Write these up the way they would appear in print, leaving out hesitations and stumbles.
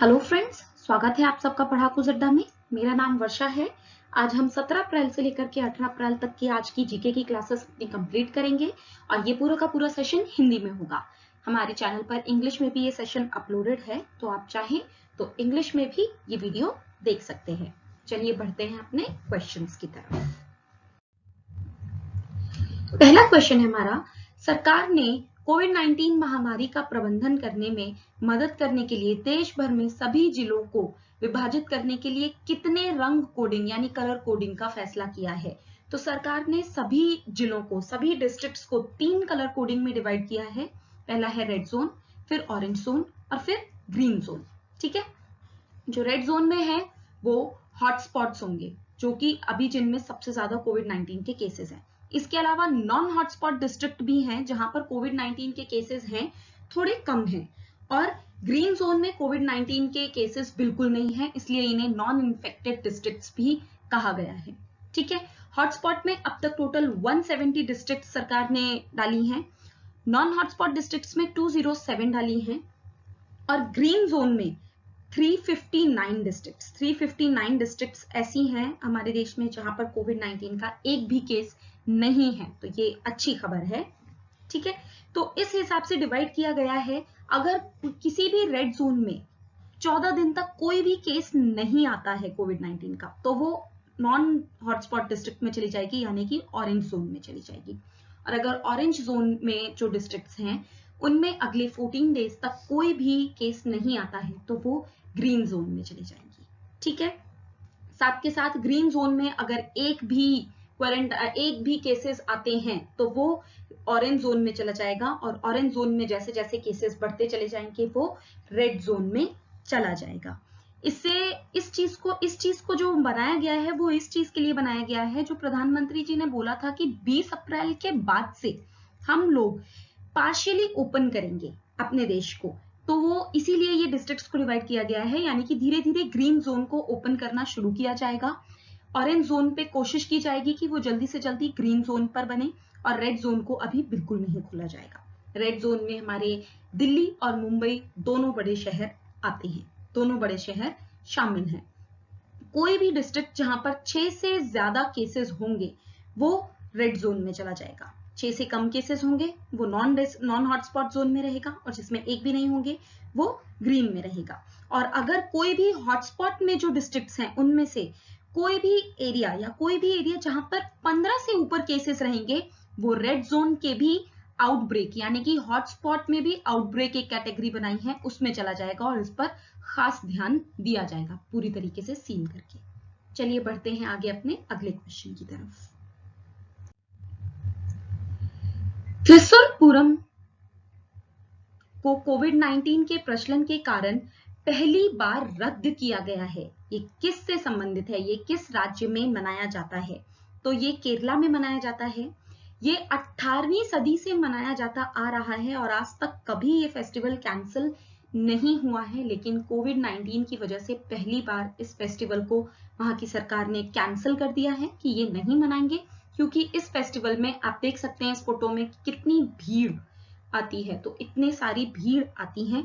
Hello friends, स्वागत है आप सबका पढ़ाकू अड्डा में। मेरा नाम वर्षा है। आज हम 17 अप्रैल से लेकर के 18 अप्रैल तक की आज की जीके की क्लासेस अपनी कंप्लीट करेंगे और ये पूरा का पूरा सेशन हिंदी में होगा। हमारे चैनल पर इंग्लिश में भी ये सेशन अपलोडेड है, तो आप चाहें तो इंग्लिश में भी ये वीडियो देख सकते हैं। चलिए बढ़ते हैं अपने क्वेश्चंस की तरफ। पहला क्वेश्चन है हमारा, सरकार ने कोविड-19 महामारी का प्रबंधन करने में मदद करने के लिए देश भर में सभी जिलों को विभाजित करने के लिए कितने रंग कोडिंग यानी कलर कोडिंग का फैसला किया है। तो सरकार ने सभी जिलों को, सभी डिस्ट्रिक्ट्स को 3 कलर कोडिंग में डिवाइड किया है। पहला है रेड जोन, फिर ऑरेंज जोन और फिर ग्रीन जोन। ठीक है, जो रेड जोन में है वो हॉटस्पॉट्स होंगे, जो कि अभी जिनमें सबसे ज्यादा कोविड-19 के केसेस हैं। इसके अलावा नॉन हॉटस्पॉट डिस्ट्रिक्ट भी हैं जहां पर कोविड-19 के केसेस हैं, थोड़े कम हैं। और ग्रीन जोन में कोविड-19 के केसेस बिल्कुल नहीं है, इसलिए इन्हें नॉन इन्फेक्टेड डिस्ट्रिक्ट्स भी कहा गया है। ठीक है, हॉटस्पॉट में अब तक टोटल 170 डिस्ट्रिक्ट सरकार ने डाली हैं, नॉन हॉटस्पॉट डिस्ट्रिक्ट्स में 207 डाली हैं और ग्रीन जोन में 359 डिस्ट्रिक्ट्स ऐसी हैं हमारे देश में जहां पर कोविड-19 का एक भी केस नहीं है। तो ये अच्छी खबर है। ठीक है, तो इस हिसाब से डिवाइड किया गया है। अगर किसी भी रेड जोन में 14 दिन तक कोई भी केस नहीं आता है कोविड-19 का, तो वो नॉन हॉटस्पॉट डिस्ट्रिक्ट में चली जाएगी, यानी कि ऑरेंज जोन में चली जाएगी। और अगर ऑरेंज जोन में जो डिस्ट्रिक्ट्स हैं उनमें अगले 14 डेज तक कोई भी केस नहीं आता है, तो वो ग्रीन जोन में चली जाएंगी। ठीक है, साथ के साथ ग्रीन जोन में अगर एक भी केसेस आते हैं तो वो ऑरेंज जोन में चला जाएगा और ऑरेंज जोन में जैसे जैसे केसेस बढ़ते चले जाएंगे वो रेड जोन में चला जाएगा। इससे इस चीज को जो बनाया गया है वो इस चीज के लिए बनाया गया है, जो प्रधानमंत्री जी ने बोला था कि 20 अप्रैल के बाद से हम लोग पार्शियली ओपन करेंगे अपने देश को, तो वो इसीलिए ये डिस्ट्रिक्ट्स को डिवाइड किया गया है। यानी कि धीरे धीरे ग्रीन जोन को ओपन करना शुरू किया जाएगा, ऑरेंज जोन पे कोशिश की जाएगी कि वो जल्दी से जल्दी ग्रीन जोन पर बने और रेड जोन को अभी बिल्कुल नहीं खोला जाएगा। रेड जोन में हमारे दिल्ली और मुंबई दोनों बड़े शहर आते हैं, दोनों बड़े शहर शामिल हैं। कोई भी डिस्ट्रिक्ट जहां पर 6 से ज्यादा केसेस होंगे वो रेड जोन में चला जाएगा। 6 से कम केसेस होंगे वो नॉन हॉटस्पॉट जोन में रहेगा और जिसमें एक भी नहीं होंगे वो ग्रीन में रहेगा। और अगर कोई भी हॉटस्पॉट में जो डिस्ट्रिक्ट्स हैं उनमें से कोई भी एरिया जहां पर 15 से ऊपर केसेस रहेंगे वो रेड जोन के भी आउटब्रेक, यानी कि हॉटस्पॉट में भी आउटब्रेक एक कैटेगरी बनाई है उसमें चला जाएगा और इस पर खास ध्यान दिया जाएगा, पूरी तरीके से सील करके। चलिए बढ़ते हैं आगे अपने अगले क्वेश्चन की तरफ। त्रिशूलपुरम को कोविड-19 के प्रचलन के कारण पहली बार रद्द किया गया है। ये किस से संबंधित है, ये किस राज्य में मनाया जाता है? तो ये केरला में मनाया जाता है। ये 18वीं सदी से मनाया जाता आ रहा है और आज तक कभी ये फेस्टिवल कैंसिल नहीं हुआ है, लेकिन कोविड-19 की वजह से पहली बार इस फेस्टिवल को वहां की सरकार ने कैंसिल कर दिया है कि ये नहीं मनाएंगे, क्योंकि इस फेस्टिवल में आप देख सकते हैं इस फोटो में कितनी भीड़ आती है। तो इतने सारी भीड़ आती है।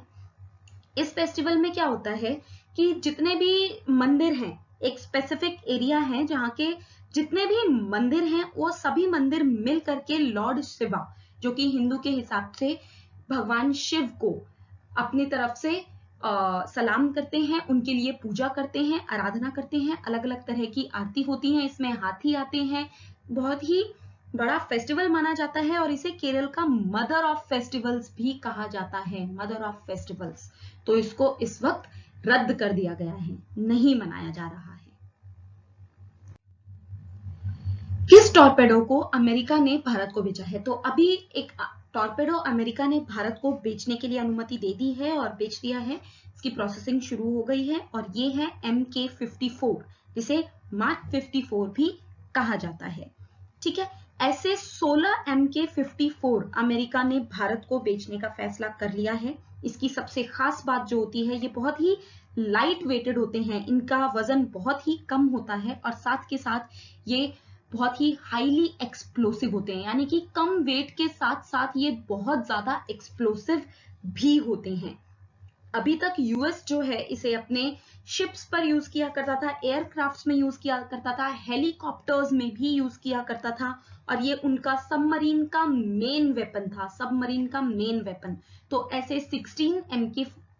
इस फेस्टिवल में क्या होता है कि जितने भी मंदिर हैं, एक स्पेसिफिक एरिया है जहाँ के जितने भी मंदिर हैं वो सभी मंदिर मिल करके लॉर्ड शिवा, जो कि हिंदू के हिसाब से भगवान शिव को अपनी तरफ से सलाम करते हैं, उनके लिए पूजा करते हैं, आराधना करते हैं। अलग अलग तरह की आरती होती है, इसमें हाथी आते हैं। बहुत ही बड़ा फेस्टिवल माना जाता है और इसे केरल का मदर ऑफ फेस्टिवल्स भी कहा जाता है, मदर ऑफ फेस्टिवल्स। तो इसको इस वक्त रद्द कर दिया गया है, नहीं मनाया जा रहा है। किस टॉर्पेडो को अमेरिका ने भारत को बेचा है? तो अभी एक टॉर्पेडो अमेरिका ने भारत को बेचने के लिए अनुमति दे दी है और बेच दिया है। इसकी प्रोसेसिंग शुरू हो गई है और ये है MK54, जिसे मार्क 54 भी कहा जाता है। ठीक है, ऐसे 16 MK54 अमेरिका ने भारत को बेचने का फैसला कर लिया है। इसकी सबसे खास बात जो होती है, ये बहुत ही लाइट वेटेड होते हैं, इनका वजन बहुत ही कम होता है और साथ के साथ ये बहुत ही हाईली एक्सप्लोसिव होते हैं, यानी कि कम वेट के साथ साथ ये बहुत ज्यादा एक्सप्लोसिव भी होते हैं। अभी तक यूएस जो है इसे अपने शिप्स पर यूज किया करता था, एयरक्राफ्ट्स में यूज किया करता था, हेलीकॉप्टर्स में भी यूज किया करता था, और ये उनका सबमरीन का मेन वेपन था, सबमरीन का मेन वेपन। तो ऐसे 16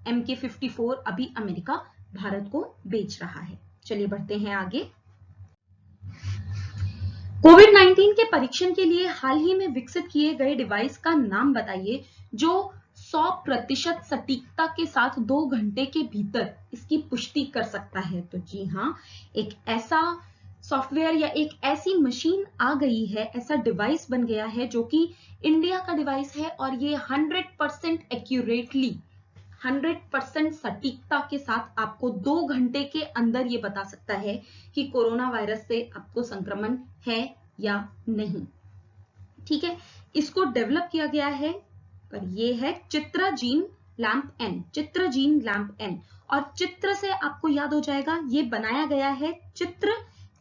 MK54 अभी अमेरिका भारत को बेच रहा है। चलिए बढ़ते हैं आगे। कोविड-19 के परीक्षण के लिए हाल ही में विकसित किए गए डिवाइस का नाम बताइए जो 100% सटीकता के साथ 2 घंटे के भीतर इसकी पुष्टि कर सकता है। तो जी हाँ, एक ऐसा सॉफ्टवेयर या एक ऐसी मशीन आ गई है, ऐसा डिवाइस बन गया है जो कि इंडिया का डिवाइस है, और ये 100% एक्यूरेटली 100% सटीकता के साथ आपको 2 घंटे के अंदर ये बता सकता है कि कोरोना वायरस से आपको संक्रमण है या नहीं। ठीक है, इसको डेवलप किया गया है और ये है चित्रा जीन लैंप एन, चित्र जीन लैंप एन। और चित्र से आपको याद हो जाएगा, ये बनाया गया है Chitra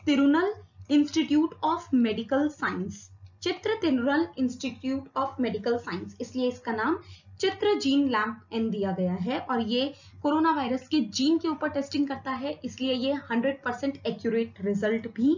Tirunal institute of medical science, Chitra Tirunal institute of medical science, इसलिए इसका नाम चित्र जीन लैंप एन दिया गया है। और ये कोरोना वायरस के जीन के ऊपर टेस्टिंग करता है, इसलिए ये 100% एक्यूरेट रिजल्ट भी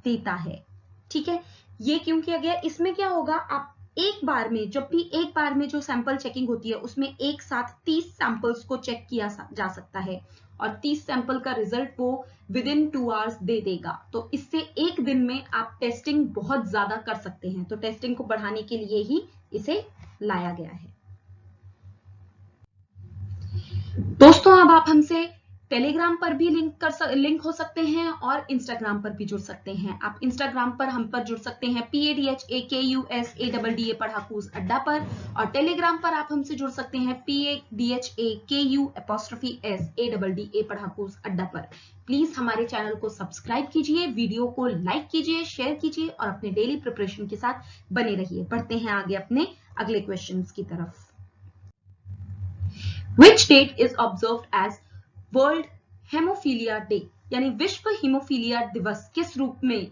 देता है। ठीक है, ये क्यों किया गया? इसमें क्या होगा, आप एक बार में, जब भी एक बार में जो सैंपल चेकिंग होती है उसमें एक साथ 30 सैंपल्स को चेक किया जा सकता है, और 30 सैंपल का रिजल्ट वो विद इन 2 आवर्स दे देगा। तो इससे एक दिन में आप टेस्टिंग बहुत ज्यादा कर सकते हैं। तो टेस्टिंग को बढ़ाने के लिए ही इसे लाया गया है। दोस्तों, अब आप हमसे टेलीग्राम पर भी लिंक हो सकते हैं और इंस्टाग्राम पर भी जुड़ सकते हैं। आप इंस्टाग्राम पर हम पर जुड़ सकते हैं PADHAKUSADDA पढ़ाकूस अड्डा पर, और टेलीग्राम पर आप हमसे जुड़ सकते हैं PADHAKU_SADDA पढ़ाकूस अड्डा पर। प्लीज हमारे चैनल को सब्सक्राइब कीजिए, वीडियो को लाइक कीजिए, शेयर कीजिए और अपने डेली प्रिपरेशन के साथ बने रहिए। बढ़ते हैं आगे अपने अगले क्वेश्चन की तरफ। Which date is observed as world haemophilia day, यानी विश्व हीमोफीलिया दिवस किस रूप में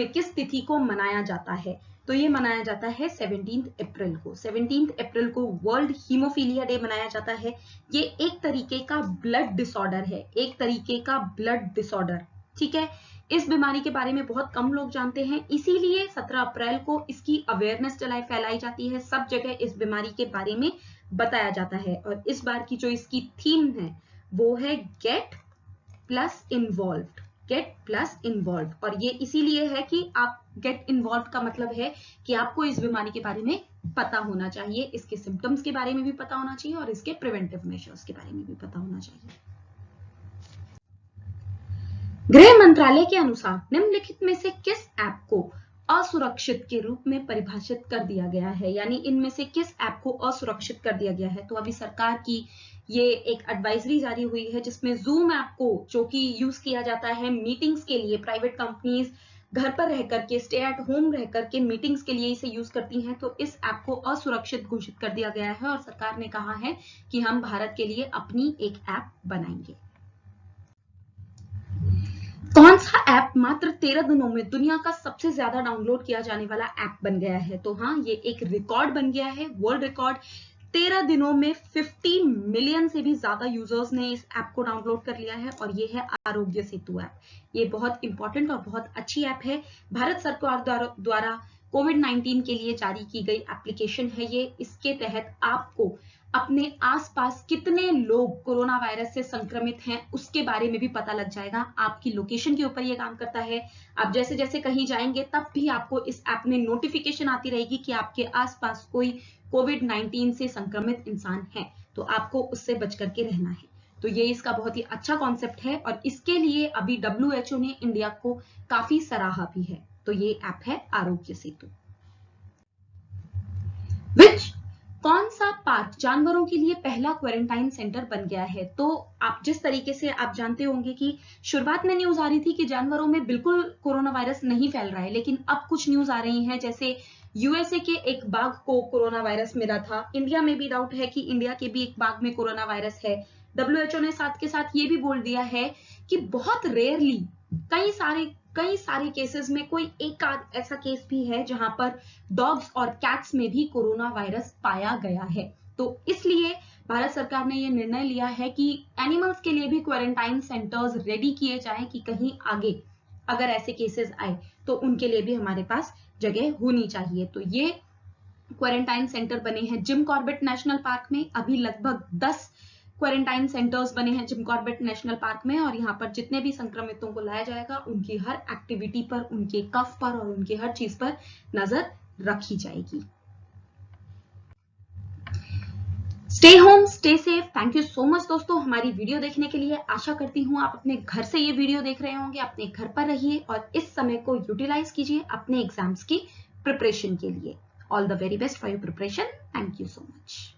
किस तिथि को मनाया जाता है? तो ये मनाया जाता है 17 अप्रैल को। 17 अप्रैल को वर्ल्ड हीमोफीलिया डे मनाया जाता है। ये एक तरीके का ब्लड डिसऑर्डर है, एक तरीके का ब्लड डिसऑर्डर। ठीक है, इस बीमारी के बारे में बहुत कम लोग जानते हैं, इसीलिए 17 अप्रैल को इसकी अवेयरनेस फैलाई जाती है। सब जगह इस बीमारी के बारे में बताया जाता है। और इस बार की जो इसकी थीम है वो है gate plus involved, gate plus involve. और ये इसीलिए है कि आप गेट इन्वॉल्व का मतलब है कि आपको इस बीमारी के बारे में पता होना चाहिए, इसके सिम्टम्स के बारे में भी पता होना चाहिए और इसके प्रिवेंटिव मेजर्स के बारे में भी पता होना चाहिए। गृह मंत्रालय के अनुसार निम्नलिखित में से किस ऐप को असुरक्षित के रूप में परिभाषित कर दिया गया है, यानी इनमें से किस ऐप को असुरक्षित कर दिया गया है? तो अभी सरकार की ये एक एडवाइजरी जारी हुई है जिसमें जूम ऐप को, जो कि यूज किया जाता है मीटिंग्स के लिए, प्राइवेट कंपनीज घर पर रह करके, स्टे एट होम रह करके मीटिंग्स के लिए इसे यूज करती हैं, तो इस ऐप को असुरक्षित घोषित कर दिया गया है और सरकार ने कहा है कि हम भारत के लिए अपनी एक ऐप बनाएंगे। कौन सा ऐप मात्र 13 दिनों में दुनिया का सबसे ज्यादा डाउनलोड किया जाने वाला ऐप बन गया है? तो हाँ, ये एक रिकॉर्ड बन गया है, वर्ल्ड रिकॉर्ड। 13 दिनों में 50 मिलियन से भी ज्यादा यूजर्स ने इस ऐप को डाउनलोड कर लिया है और ये है आरोग्य सेतु ऐप। ये बहुत इंपॉर्टेंट और बहुत अच्छी ऐप है, भारत सरकार द्वारा कोविड-19 के लिए जारी की गई एप्लीकेशन है ये। इसके तहत आपको अपने आसपास कितने लोग कोरोना वायरस से संक्रमित हैं उसके बारे में भी पता लग जाएगा। आपकी लोकेशन के ऊपर ये काम करता है। आप जैसे जैसे कहीं जाएंगे तब भी आपको इस ऐप में नोटिफिकेशन आती रहेगी कि आपके आसपास कोई कोविड-19 से संक्रमित इंसान है, तो आपको उससे बच करके रहना है। तो ये इसका बहुत ही अच्छा कॉन्सेप्ट है और इसके लिए अभी WHO ने इंडिया को काफी सराहा भी है। तो ये ऐप है आरोग्य सेतु। कौन सा पार्क जानवरों के लिए पहला क्वारंटाइन सेंटर बन गया है? तो आप जिस तरीके से आप जानते होंगे कि शुरुआत में न्यूज आ रही थी कि जानवरों में बिल्कुल कोरोना वायरस नहीं फैल रहा है, लेकिन अब कुछ न्यूज आ रही हैं, जैसे यूएसए के एक बाघ को कोरोना वायरस मिला था। इंडिया में भी डाउट है कि इंडिया के भी एक बाघ में कोरोना वायरस है। WHO ने साथ के साथ ये भी बोल दिया है कि बहुत रेयरली कई सारे केसेस में कोई एक आध ऐसा केस भी है जहां पर डॉग्स और कैट्स में भी कोरोना वायरस पाया गया है। तो इसलिए भारत सरकार ने ये निर्णय लिया है कि एनिमल्स के लिए भी क्वारंटाइन सेंटर्स रेडी किए जाएं कि कहीं आगे अगर ऐसे केसेस आए तो उनके लिए भी हमारे पास जगह होनी चाहिए। तो ये क्वारंटाइन सेंटर बने हैं जिम कॉर्बेट नेशनल पार्क में। अभी लगभग 10 क्वारंटाइन सेंटर्स बने हैं जिम कॉर्बेट नेशनल पार्क में, और यहाँ पर जितने भी संक्रमितों को लाया जाएगा उनकी हर एक्टिविटी पर, उनके कफ पर और उनकी हर चीज पर नजर रखी जाएगी। Stay home, stay safe. Thank you so much दोस्तों हमारी वीडियो देखने के लिए। आशा करती हूँ आप अपने घर से ये वीडियो देख रहे होंगे। अपने घर पर रहिए और इस समय को यूटिलाइज कीजिए अपने एग्जाम्स की प्रिपरेशन के लिए। All the very best for your preparation. Thank you so much.